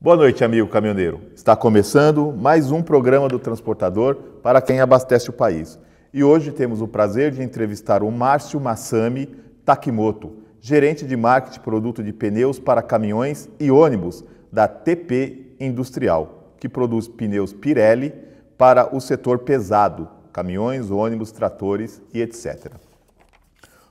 Boa noite, amigo caminhoneiro. Está começando mais um programa do Transportador para quem abastece o país. E hoje temos o prazer de entrevistar o Márcio Massami Takimoto, gerente de marketing e produto de pneus para caminhões e ônibus da TP Industrial, que produz pneus Pirelli para o setor pesado, caminhões, ônibus, tratores e etc.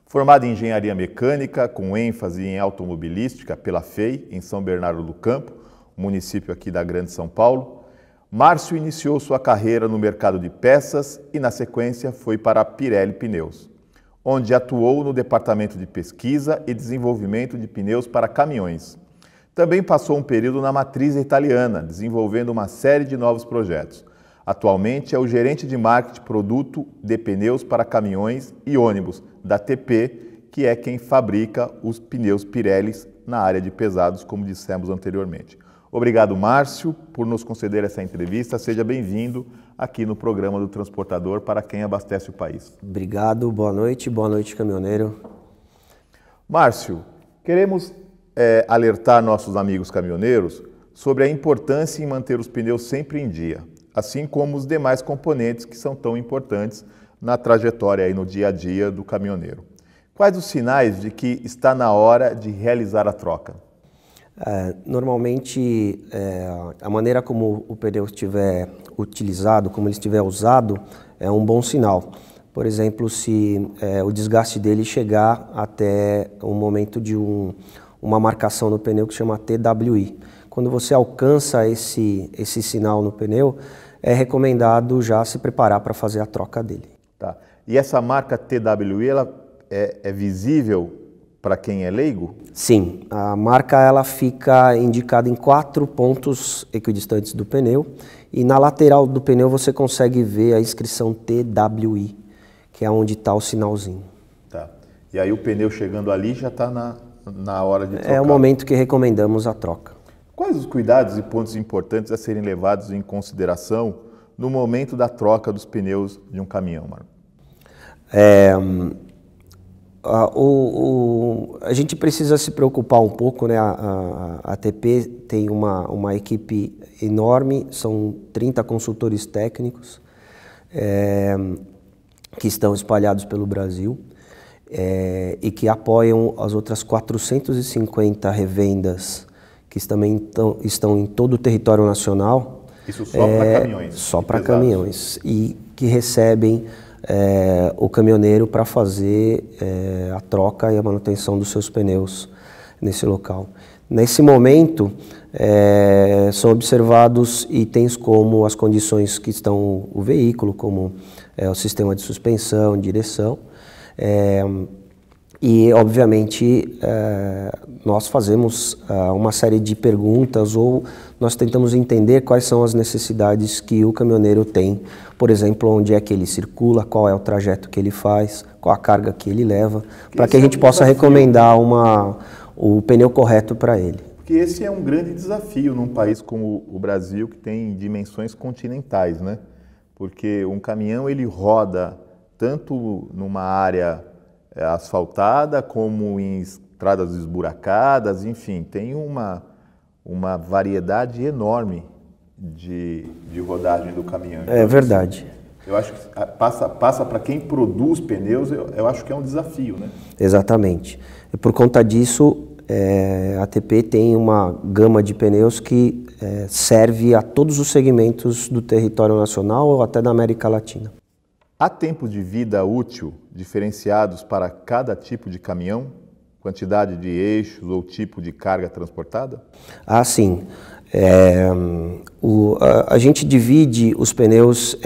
Formado em engenharia mecânica, com ênfase em automobilística pela FEI, em São Bernardo do Campo, município aqui da Grande São Paulo, Márcio iniciou sua carreira no mercado de peças e, na sequência, foi para a Pirelli Pneus, onde atuou no departamento de pesquisa e desenvolvimento de pneus para caminhões. Também passou um período na matriz italiana, desenvolvendo uma série de novos projetos. Atualmente é o gerente de marketing produto de pneus para caminhões e ônibus da TP, que é quem fabrica os pneus Pirelli na área de pesados, como dissemos anteriormente. Obrigado, Márcio, por nos conceder essa entrevista. Seja bem-vindo aqui no programa do Transportador para quem abastece o país. Obrigado, boa noite, caminhoneiro. Márcio, queremos alertar nossos amigos caminhoneiros sobre a importância em manter os pneus sempre em dia, assim como os demais componentes que são tão importantes na trajetória aí no dia a dia do caminhoneiro. Quais os sinais de que está na hora de realizar a troca? Normalmente, a maneira como o pneu estiver utilizado, como ele estiver usado, é um bom sinal. Por exemplo, se o desgaste dele chegar até o momento de uma marcação no pneu que chama TWI. Quando você alcança esse sinal no pneu, é recomendado já se preparar para fazer a troca dele. Tá. E essa marca TWI, ela é visível para quem é leigo? Sim, a marca ela fica indicada em 4 pontos equidistantes do pneu e na lateral do pneu você consegue ver a inscrição TWI, que é onde está o sinalzinho. Tá. E aí o pneu chegando ali já está na hora de trocar? É o momento que recomendamos a troca. Quais os cuidados e pontos importantes a serem levados em consideração no momento da troca dos pneus de um caminhão, Marco? A gente precisa se preocupar um pouco, né? A TP tem uma equipe enorme, são 30 consultores técnicos que estão espalhados pelo Brasil e que apoiam as outras 450 revendas que também estão em todo o território nacional. Isso só para caminhões? Só para caminhões e que recebem o caminhoneiro para fazer a troca e a manutenção dos seus pneus nesse local. Nesse momento, são observados itens como as condições que estão o veículo, como o sistema de suspensão, direção, e obviamente nós fazemos uma série de perguntas ou nós tentamos entender quais são as necessidades que o caminhoneiro tem, por exemplo, onde é que ele circula, qual é o trajeto que ele faz, qual a carga que ele leva, para que a gente possa recomendar o pneu correto para ele. Porque esse é um grande desafio num país como o Brasil, que tem dimensões continentais, né? Porque um caminhão ele roda tanto numa área asfaltada como em estradas esburacadas, enfim, tem uma variedade enorme de rodagem do caminhão. Então, é verdade. Eu acho que passa para quem produz pneus, eu acho que é um desafio, né? Exatamente. E por conta disso, a ATP tem uma gama de pneus que serve a todos os segmentos do território nacional ou até da América Latina. Há tempos de vida útil diferenciados para cada tipo de caminhão? Quantidade de eixos ou tipo de carga transportada? Ah, sim. A gente divide os pneus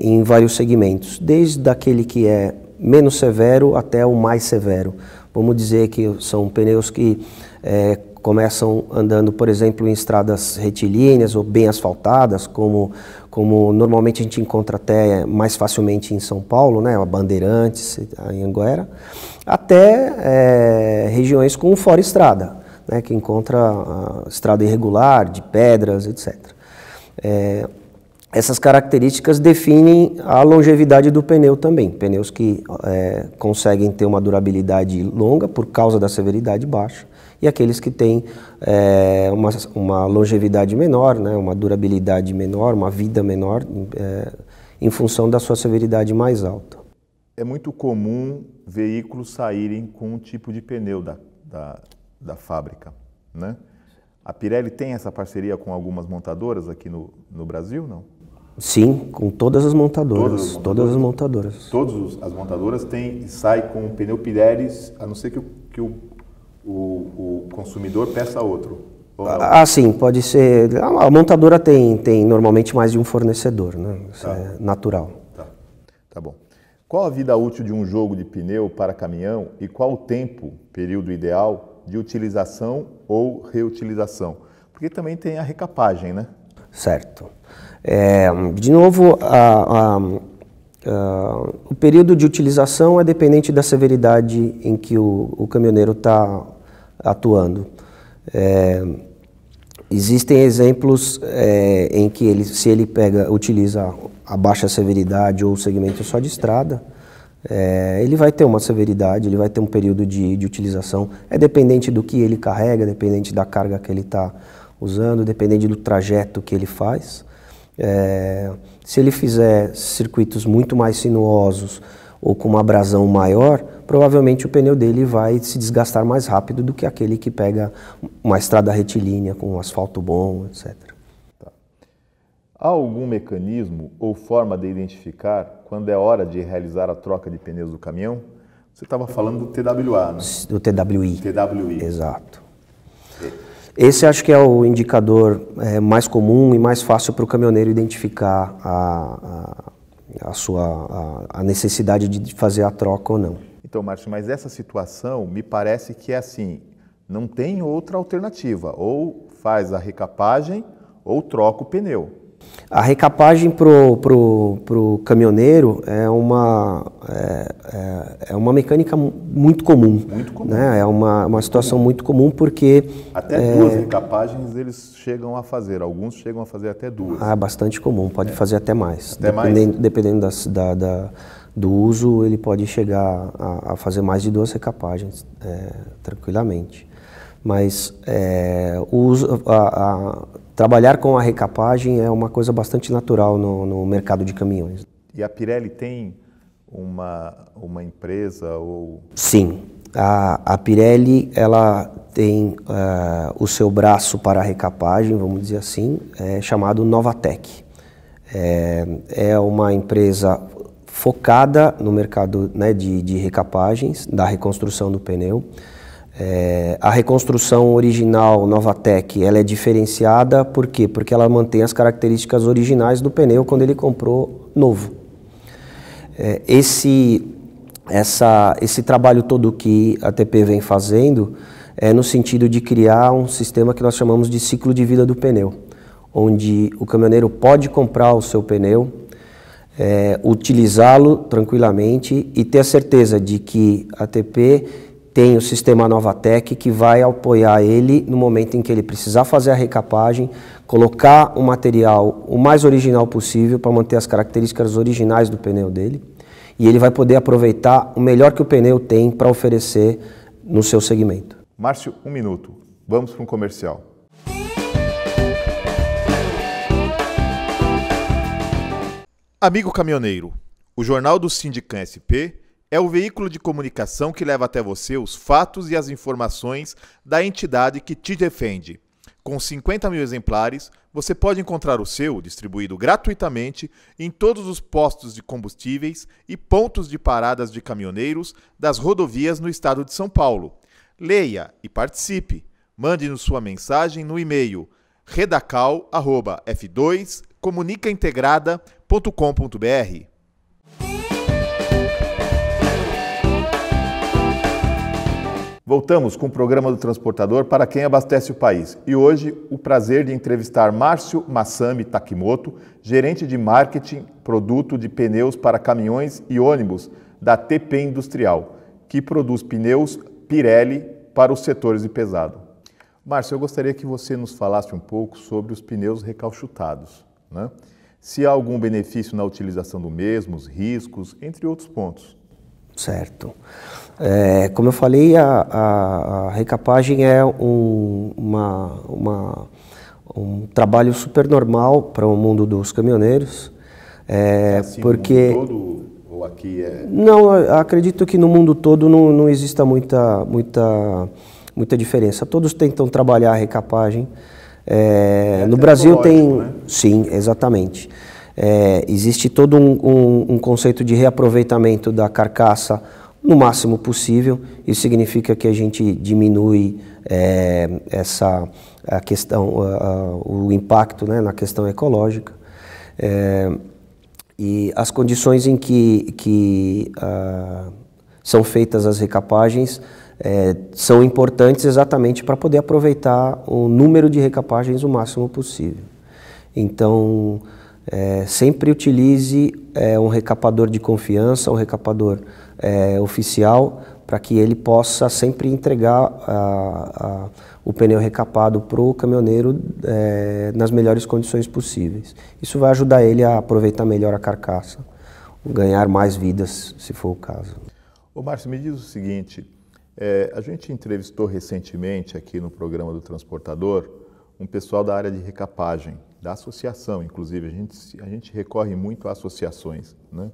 em vários segmentos, desde aquele que é menos severo até o mais severo. Vamos dizer que são pneus que começam andando, por exemplo, em estradas retilíneas ou bem asfaltadas, como normalmente a gente encontra até mais facilmente em São Paulo, né, a Bandeirantes, em Anguera, até regiões com fora estrada, né, que encontra estrada irregular, de pedras, etc. essas características definem a longevidade do pneu também. Pneus que conseguem ter uma durabilidade longa por causa da severidade baixa e aqueles que têm uma longevidade menor, né, uma durabilidade menor, uma vida menor, em função da sua severidade mais alta. É muito comum veículos saírem com um tipo de pneu da fábrica, né? A Pirelli tem essa parceria com algumas montadoras aqui no Brasil, não? Sim, com todas as montadoras. Todas as montadoras. Todas as montadoras saem com o pneu Pirelli, a não ser que o consumidor peça outro. Sim, pode ser. A montadora tem normalmente mais de um fornecedor, né? Isso é natural. Tá bom. Qual a vida útil de um jogo de pneu para caminhão e qual o período ideal de utilização ou reutilização? Porque também tem a recapagem, né? Certo. De novo, o período de utilização é dependente da severidade em que o caminhoneiro está atuando. Existem exemplos em que se ele utiliza a baixa severidade ou o segmento só de estrada, ele vai ter uma severidade, ele vai ter um período de utilização. É dependente do que ele carrega, dependente da carga que ele está usando, dependente do trajeto que ele faz. Se ele fizer circuitos muito mais sinuosos ou com uma abrasão maior, provavelmente o pneu dele vai se desgastar mais rápido do que aquele que pega uma estrada retilínea com um asfalto bom, etc. Tá. Há algum mecanismo ou forma de identificar quando é hora de realizar a troca de pneus do caminhão? Você estava falando do TWA, né? Do TWI. TWI. Exato. Esse acho que é o indicador mais comum e mais fácil para o caminhoneiro identificar a necessidade de fazer a troca ou não. Então, Márcio, mas essa situação me parece que é assim, não tem outra alternativa, ou faz a recapagem ou troca o pneu. A recapagem pro caminhoneiro é uma mecânica muito comum. Muito comum. Né? É uma situação muito comum porque... Até duas recapagens eles chegam a fazer, alguns chegam a fazer até duas. É bastante comum, pode fazer até mais. Até mais? Dependendo do uso, ele pode chegar a fazer mais de 2 recapagens, tranquilamente. Mas trabalhar com a recapagem é uma coisa bastante natural no mercado de caminhões. E a Pirelli tem uma empresa ou... Sim, a Pirelli ela tem o seu braço para a recapagem, vamos dizer assim, chamado Novatec. É uma empresa focada no mercado, né, de recapagens, da reconstrução do pneu. A reconstrução original Novatec, ela é diferenciada, por quê? Porque ela mantém as características originais do pneu quando ele comprou novo. Esse trabalho todo que a ATP vem fazendo é no sentido de criar um sistema que nós chamamos de ciclo de vida do pneu, onde o caminhoneiro pode comprar o seu pneu, utilizá-lo tranquilamente e ter a certeza de que a ATP tem o sistema Novatec que vai apoiar ele no momento em que ele precisar fazer a recapagem, colocar o material o mais original possível para manter as características originais do pneu dele, e ele vai poder aproveitar o melhor que o pneu tem para oferecer no seu segmento. Márcio, 1 minuto. Vamos para um comercial. Amigo caminhoneiro, o Jornal do Sindicam SP é o veículo de comunicação que leva até você os fatos e as informações da entidade que te defende. Com 50 mil exemplares, você pode encontrar o seu distribuído gratuitamente em todos os postos de combustíveis e pontos de paradas de caminhoneiros das rodovias no estado de São Paulo. Leia e participe. Mande-nos sua mensagem no e-mail redacal@f2comunicaintegrada.com.br. Voltamos com o programa do Transportador para quem abastece o país. E hoje, o prazer de entrevistar Márcio Masami Takimoto, gerente de marketing, produto de pneus para caminhões e ônibus da TP Industrial, que produz pneus Pirelli para os setores de pesado. Márcio, eu gostaria que você nos falasse um pouco sobre os pneus recalchutados, né? se há algum benefício na utilização do mesmo, os riscos, entre outros pontos. Certo. Como eu falei, a recapagem é um trabalho super normal para o mundo dos caminhoneiros. Assim, porque no mundo todo, ou aqui é... Não, acredito que no mundo todo não exista muita diferença. Todos tentam trabalhar a recapagem. No Brasil tem... Né? Sim, exatamente. Existe todo um conceito de reaproveitamento da carcaça no máximo possível. Isso significa que a gente diminui a questão, o impacto, né, na questão ecológica. E as condições em que são feitas as recapagens são importantes exatamente para poder aproveitar o número de recapagens o máximo possível. Então, sempre utilize um recapador de confiança, um recapador oficial, para que ele possa sempre entregar o pneu recapado para o caminhoneiro nas melhores condições possíveis. Isso vai ajudar ele a aproveitar melhor a carcaça, ganhar mais vidas, se for o caso. Ô Márcio, me diz o seguinte, a gente entrevistou recentemente aqui no programa do Transportador um pessoal da área de recapagem, da associação, inclusive, a gente recorre muito a associações, né?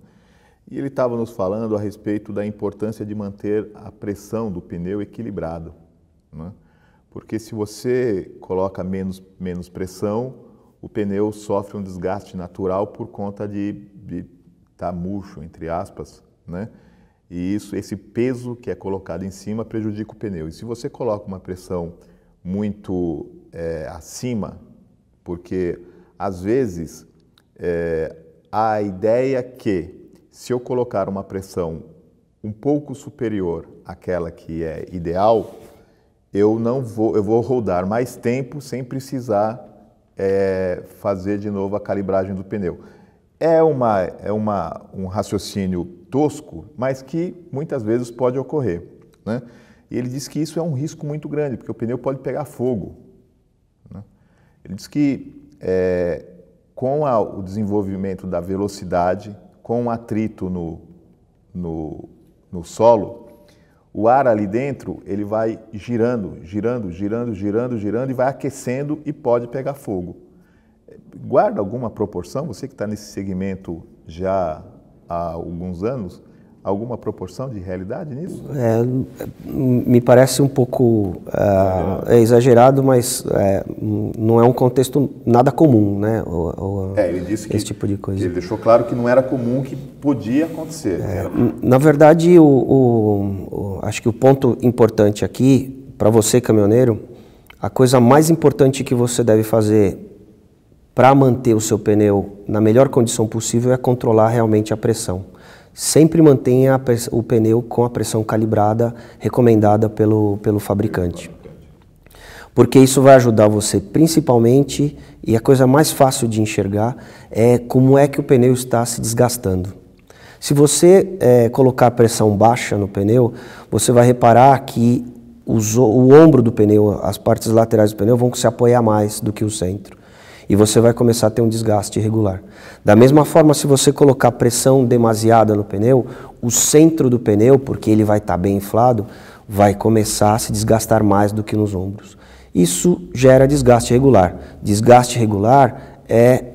E ele estava nos falando a respeito da importância de manter a pressão do pneu equilibrado, né? Porque se você coloca menos pressão, o pneu sofre um desgaste natural por conta de estar murcho, entre aspas, né? E esse peso que é colocado em cima prejudica o pneu. E se você coloca uma pressão muito acima, porque às vezes a ideia que se eu colocar uma pressão um pouco superior àquela que é ideal, eu vou rodar mais tempo sem precisar fazer de novo a calibragem do pneu. É um raciocínio tosco, mas que muitas vezes pode ocorrer, né? E ele diz que isso é um risco muito grande, porque o pneu pode pegar fogo, né? Ele diz que com o desenvolvimento da velocidade, com o atrito no solo, o ar ali dentro ele vai girando e vai aquecendo e pode pegar fogo. Guarda alguma proporção, você que está nesse segmento já há alguns anos, alguma proporção de realidade nisso? Me parece um pouco exagerado, mas não é um contexto nada comum, né? Ele disse que esse tipo de coisa. Ele deixou claro que não era comum, que podia acontecer. Na verdade, acho que o ponto importante aqui, para você caminhoneiro, a coisa mais importante que você deve fazer para manter o seu pneu na melhor condição possível é controlar realmente a pressão. Sempre mantenha o pneu com a pressão calibrada, recomendada pelo fabricante. Porque isso vai ajudar você principalmente, e a coisa mais fácil de enxergar, é como é que o pneu está se desgastando. Se você colocar pressão baixa no pneu, você vai reparar que o ombro do pneu, as partes laterais do pneu vão se apoiar mais do que o centro. E você vai começar a ter um desgaste irregular. Da mesma forma, se você colocar pressão demasiada no pneu, o centro do pneu, porque ele vai estar bem inflado, vai começar a se desgastar mais do que nos ombros. Isso gera desgaste irregular. Desgaste irregular é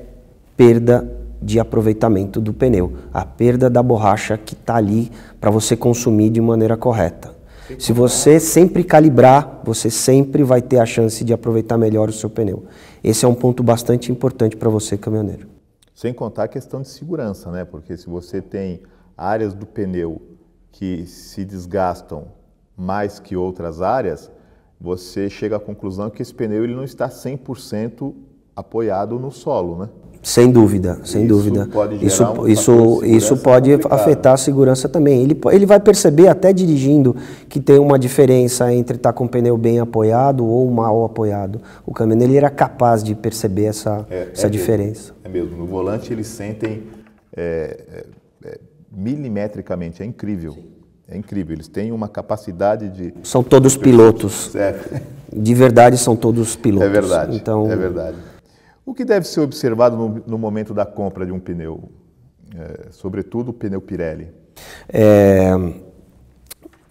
perda de aproveitamento do pneu, a perda da borracha que está ali para você consumir de maneira correta. Se você sempre calibrar, você sempre vai ter a chance de aproveitar melhor o seu pneu. Esse é um ponto bastante importante para você, caminhoneiro. Sem contar a questão de segurança, né? Porque se você tem áreas do pneu que se desgastam mais que outras áreas, você chega à conclusão que esse pneu ele não está 100% apoiado no solo, né? Sem dúvida, sem dúvida. Isso pode afetar a segurança também. Ele vai perceber até dirigindo que tem uma diferença entre estar com o pneu bem apoiado ou mal apoiado. O caminhoneiro ele era capaz de perceber essa diferença. É mesmo. No volante eles sentem milimetricamente. É incrível. É incrível. Eles têm uma capacidade de... São todos pilotos. De verdade, são todos pilotos. É verdade. Então... É verdade. O que deve ser observado no momento da compra de um pneu, sobretudo o pneu Pirelli?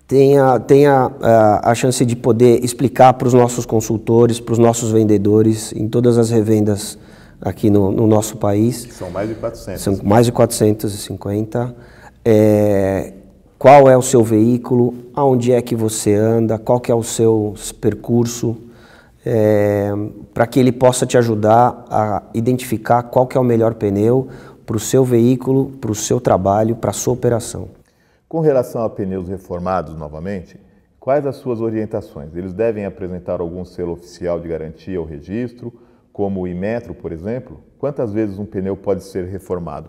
Tenha a chance de poder explicar para os nossos consultores, para os nossos vendedores, em todas as revendas aqui no nosso país. São mais de 400. São mais de 450. Qual é o seu veículo, aonde é que você anda, qual que é o seu percurso, para que ele possa te ajudar a identificar qual que é o melhor pneu para o seu veículo, para o seu trabalho, para a sua operação. Com relação a pneus reformados novamente, quais as suas orientações? Eles devem apresentar algum selo oficial de garantia ou registro, como o Inmetro, por exemplo? Quantas vezes um pneu pode ser reformado?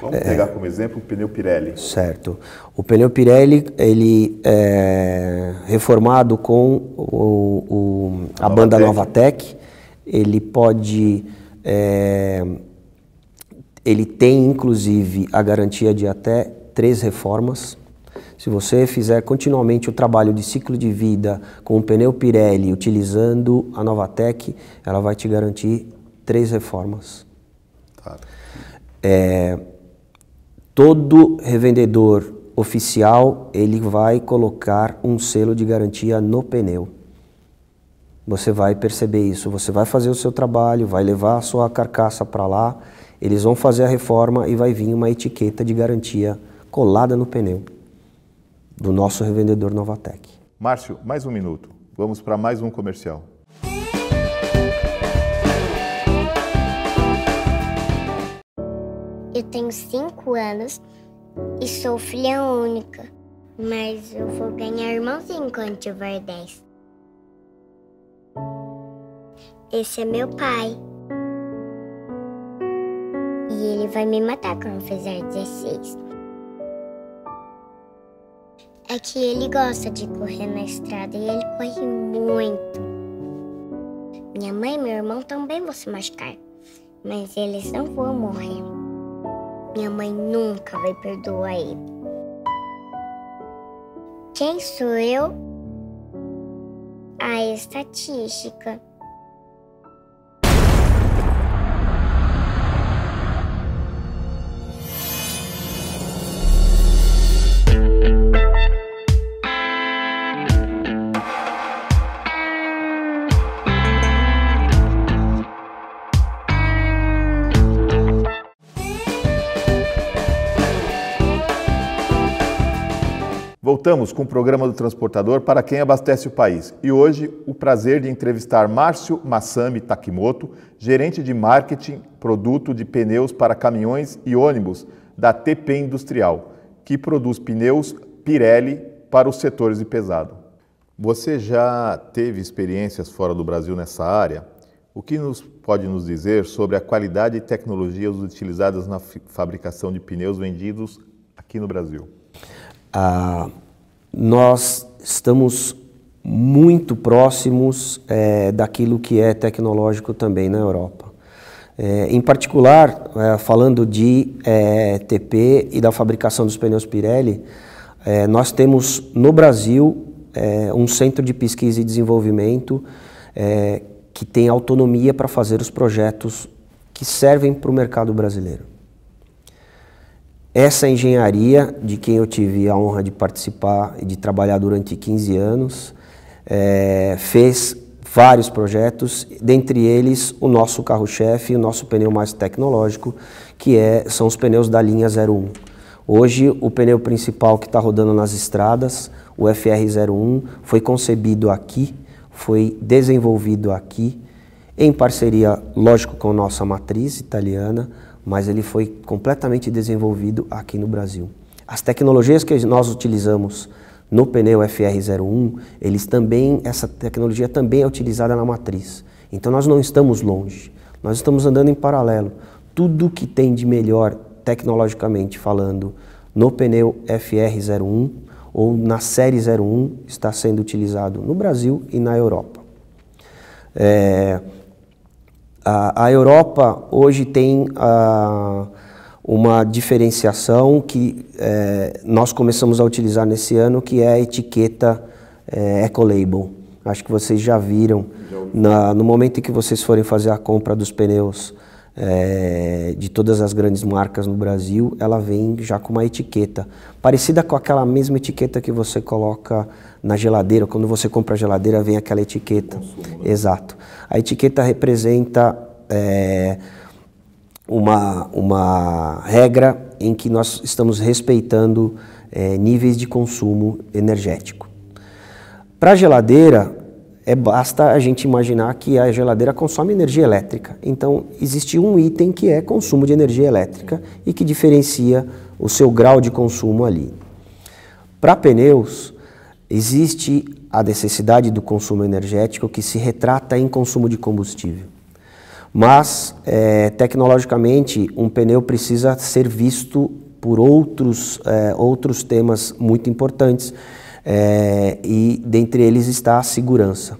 Vamos pegar como exemplo o pneu Pirelli. Certo. O pneu Pirelli, ele é reformado com a banda Novatec. Ele pode... ele tem, inclusive, a garantia de até 3 reformas. Se você fizer continuamente o trabalho de ciclo de vida com o pneu Pirelli, utilizando a Novatec, ela vai te garantir 3 reformas. Tá. Todo revendedor oficial, ele vai colocar um selo de garantia no pneu. Você vai perceber isso, você vai fazer o seu trabalho, vai levar a sua carcaça para lá, eles vão fazer a reforma e vai vir uma etiqueta de garantia colada no pneu do nosso revendedor Novatec. Márcio, mais um minuto. Vamos para mais um comercial. Eu tenho 5 anos e sou filha única, mas eu vou ganhar irmãozinho quando tiver 10. Esse é meu pai. E ele vai me matar quando fizer 16. É que ele gosta de correr na estrada e ele corre muito. Minha mãe e meu irmão também vão se machucar, mas eles não vão morrer. Minha mãe nunca vai perdoar ele. Quem sou eu? A estatística. Voltamos com o programa do Transportador para quem abastece o país. E hoje, o prazer de entrevistar Márcio Masami Takimoto, gerente de marketing, produto de pneus para caminhões e ônibus da TP Industrial, que produz pneus Pirelli para os setores de pesado. Você já teve experiências fora do Brasil nessa área? O que pode nos dizer sobre a qualidade e tecnologias utilizadas na fabricação de pneus vendidos aqui no Brasil? Nós estamos muito próximos daquilo que é tecnológico também na Europa. Em particular, falando de TP e da fabricação dos pneus Pirelli, nós temos no Brasil um centro de pesquisa e desenvolvimento que tem autonomia para fazer os projetos que servem para o mercado brasileiro. Essa engenharia, de quem eu tive a honra de participar e de trabalhar durante 15 anos, fez vários projetos, dentre eles o nosso carro-chefe, o nosso pneu mais tecnológico, que são os pneus da linha 01. Hoje, o pneu principal que está rodando nas estradas, o FR01, foi concebido aqui, foi desenvolvido aqui, em parceria, lógico, com a nossa matriz italiana, mas ele foi completamente desenvolvido aqui no Brasil. As tecnologias que nós utilizamos no pneu FR01, essa tecnologia também é utilizada na matriz. Então nós não estamos longe, nós estamos andando em paralelo. Tudo que tem de melhor, tecnologicamente falando, no pneu FR01 ou na série 01 está sendo utilizado no Brasil e na Europa. A Europa hoje tem uma diferenciação que nós começamos a utilizar nesse ano, que é a etiqueta Ecolabel. Acho que vocês já viram, no momento em que vocês forem fazer a compra dos pneus de todas as grandes marcas no Brasil, ela vem já com uma etiqueta, parecida com aquela mesma etiqueta que você coloca na geladeira. Quando você compra a geladeira, vem aquela etiqueta. Consumo, né? Exato. A etiqueta representa uma regra em que nós estamos respeitando níveis de consumo energético. Para a geladeira, basta a gente imaginar que a geladeira consome energia elétrica. Então, existe um item que é consumo de energia elétrica e que diferencia o seu grau de consumo ali. Para pneus, existe a necessidade do consumo energético que se retrata em consumo de combustível. Mas, tecnologicamente, um pneu precisa ser visto por outros temas muito importantes, e dentre eles está a segurança.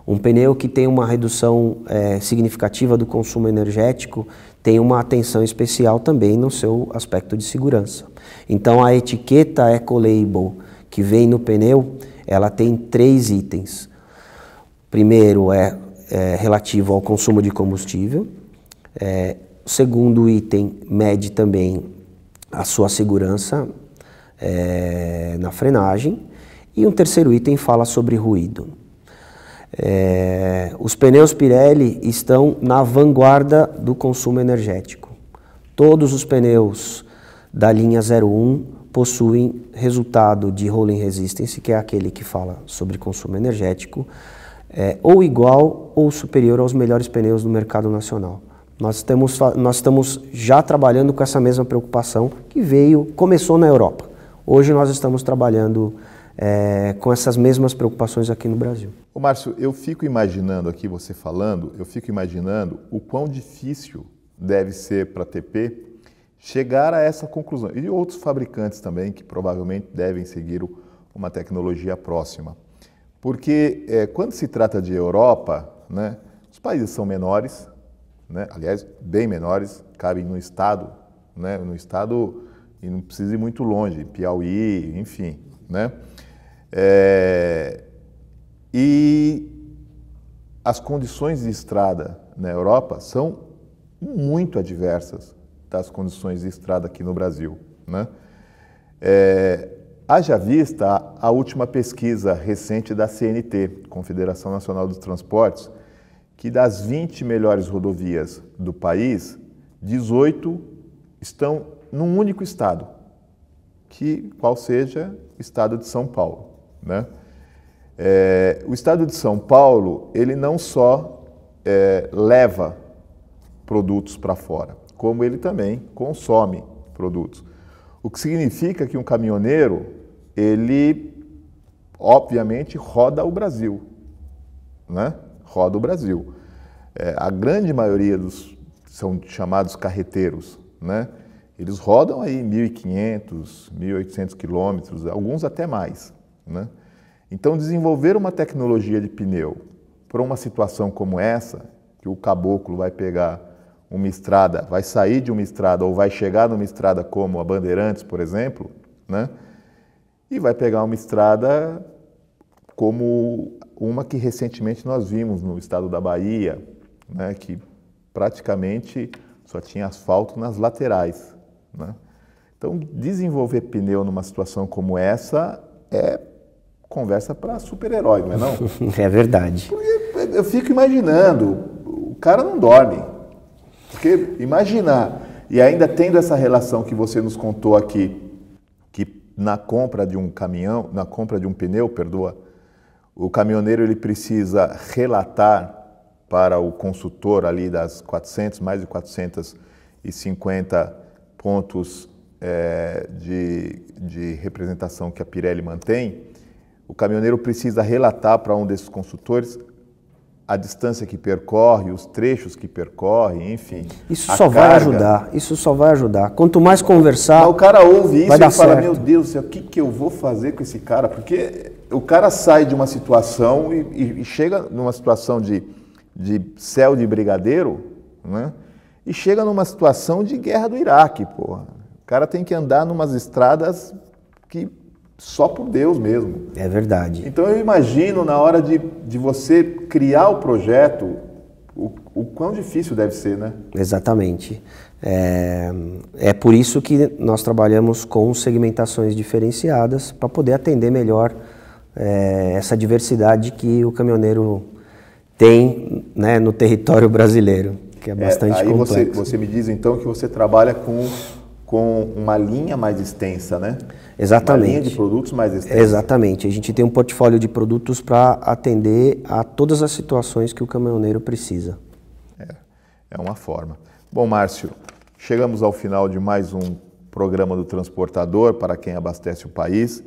Um pneu que tem uma redução significativa do consumo energético tem uma atenção especial também no seu aspecto de segurança. Então, a etiqueta Ecolabel que vem no pneu, ela tem 3 itens. Primeiro é relativo ao consumo de combustível. O segundo item mede também a sua segurança na frenagem. E um terceiro item fala sobre ruído. Os pneus Pirelli estão na vanguarda do consumo energético. Todos os pneus da linha 01 possuem resultado de rolling resistance, que é aquele que fala sobre consumo energético, ou igual ou superior aos melhores pneus do mercado nacional. Nós estamos já trabalhando com essa mesma preocupação que começou na Europa. Hoje nós estamos trabalhando com essas mesmas preocupações aqui no Brasil. Ô Márcio, eu fico imaginando aqui você falando, o quão difícil deve ser para a TP chegar a essa conclusão. E outros fabricantes também que provavelmente devem seguir uma tecnologia próxima. Porque quando se trata de Europa, né, os países são menores, né, aliás, bem menores, cabem no estado, né, e não precisa ir muito longe, Piauí, enfim, né? E as condições de estrada na Europa são muito adversas das condições de estrada aqui no Brasil, né? Haja vista a última pesquisa recente da CNT, Confederação Nacional dos Transportes, que das 20 melhores rodovias do país, 18 estão num único estado, qual seja o estado de São Paulo, né? O estado de São Paulo, ele não só leva produtos para fora, como ele também consome produtos. O que significa que um caminhoneiro, ele obviamente roda o Brasil, né? Roda o Brasil. A grande maioria são chamados carreteiros, né? Eles rodam aí 1.500, 1.800 quilômetros, alguns até mais, né? Então, desenvolver uma tecnologia de pneu para uma situação como essa, que o caboclo vai pegar uma estrada, vai sair de uma estrada ou vai chegar numa estrada como a Bandeirantes, por exemplo, né? E vai pegar uma estrada como uma que recentemente nós vimos no estado da Bahia, né? Que praticamente só tinha asfalto nas laterais, né? Então, desenvolver pneu numa situação como essa é conversa para super-herói, não é não? É verdade. Porque eu fico imaginando, o cara não dorme. Porque imaginar, e ainda tendo essa relação que você nos contou aqui, que na compra de um caminhão, na compra de um pneu, o caminhoneiro ele precisa relatar para o consultor ali das mais de 450 pontos de representação que a Pirelli mantém, o caminhoneiro precisa relatar para um desses consultores a distância que percorre, os trechos que percorre, enfim. Isso só vai ajudar, isso só vai ajudar. Quanto mais conversar, mas o cara ouve isso e fala, certo. Meu Deus do céu, o que eu vou fazer com esse cara? Porque o cara sai de uma situação e chega numa situação de céu de brigadeiro, né? E chega numa situação de guerra do Iraque, porra. O cara tem que andar numas estradas que só por Deus mesmo. É verdade. Então eu imagino na hora de você criar o projeto, o quão difícil deve ser, né? Exatamente. É por isso que nós trabalhamos com segmentações diferenciadas para poder atender melhor essa diversidade que o caminhoneiro tem, né, no território brasileiro, que é bastante complexo. Aí você me diz então que você trabalha com uma linha mais extensa, né? Exatamente. Uma linha de produtos mais extensa. Exatamente. A gente tem um portfólio de produtos para atender a todas as situações que o caminhoneiro precisa. É uma forma. Bom, Márcio, chegamos ao final de mais um programa do Transportador para quem abastece o país.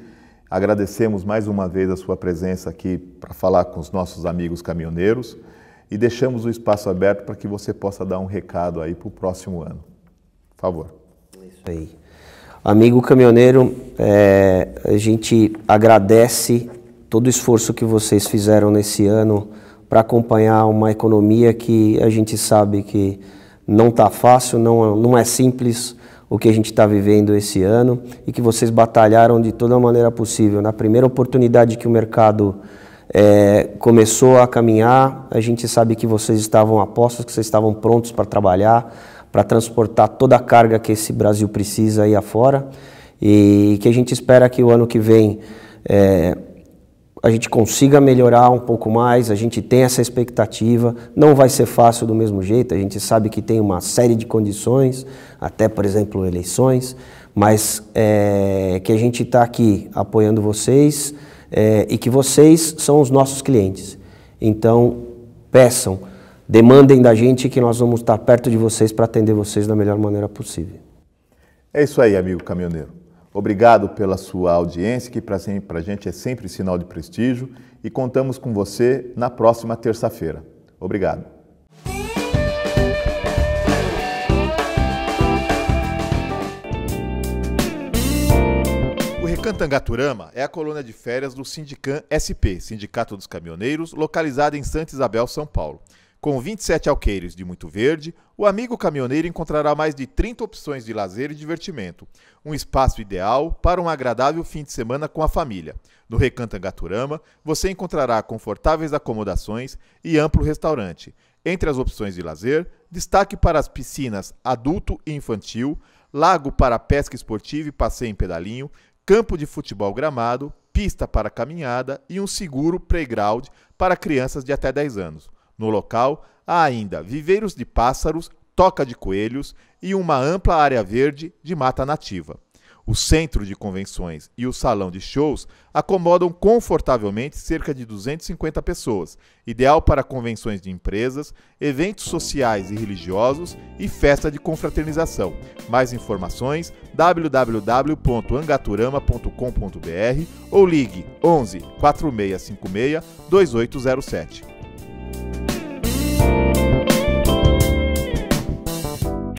Agradecemos mais uma vez a sua presença aqui para falar com os nossos amigos caminhoneiros e deixamos o espaço aberto para que você possa dar um recado aí para o próximo ano. Por favor. Isso aí. Amigo caminhoneiro, a gente agradece todo o esforço que vocês fizeram nesse ano para acompanhar uma economia que a gente sabe que não está fácil, não é simples o que a gente está vivendo esse ano e que vocês batalharam de toda maneira possível. Na primeira oportunidade que o mercado começou a caminhar, a gente sabe que vocês estavam a postos, que vocês estavam prontos para trabalhar, para transportar toda a carga que esse Brasil precisa aí afora e que a gente espera que o ano que vem a gente consiga melhorar um pouco mais, a gente tem essa expectativa, não vai ser fácil do mesmo jeito, a gente sabe que tem uma série de condições, até por exemplo eleições, mas que a gente está aqui apoiando vocês e que vocês são os nossos clientes. Então peçam, demandem da gente que nós vamos estar perto de vocês para atender vocês da melhor maneira possível. É isso aí, amigo caminhoneiro. Obrigado pela sua audiência, que para a gente é sempre sinal de prestígio, e contamos com você na próxima terça-feira. Obrigado. O Recantangaturama é a colônia de férias do Sindicam SP, Sindicato dos Caminhoneiros, localizado em Santa Isabel, São Paulo. Com 27 alqueires de Muito Verde, o amigo caminhoneiro encontrará mais de 30 opções de lazer e divertimento. Um espaço ideal para um agradável fim de semana com a família. No Recantangaturama, você encontrará confortáveis acomodações e amplo restaurante. Entre as opções de lazer, destaque para as piscinas adulto e infantil, lago para pesca esportiva e passeio em pedalinho, campo de futebol gramado, pista para caminhada e um seguro playground para crianças de até 10 anos. No local, há ainda viveiros de pássaros, toca de coelhos e uma ampla área verde de mata nativa. O centro de convenções e o salão de shows acomodam confortavelmente cerca de 250 pessoas, ideal para convenções de empresas, eventos sociais e religiosos e festa de confraternização. Mais informações www.angaturama.com.br ou ligue 11 4656 2807.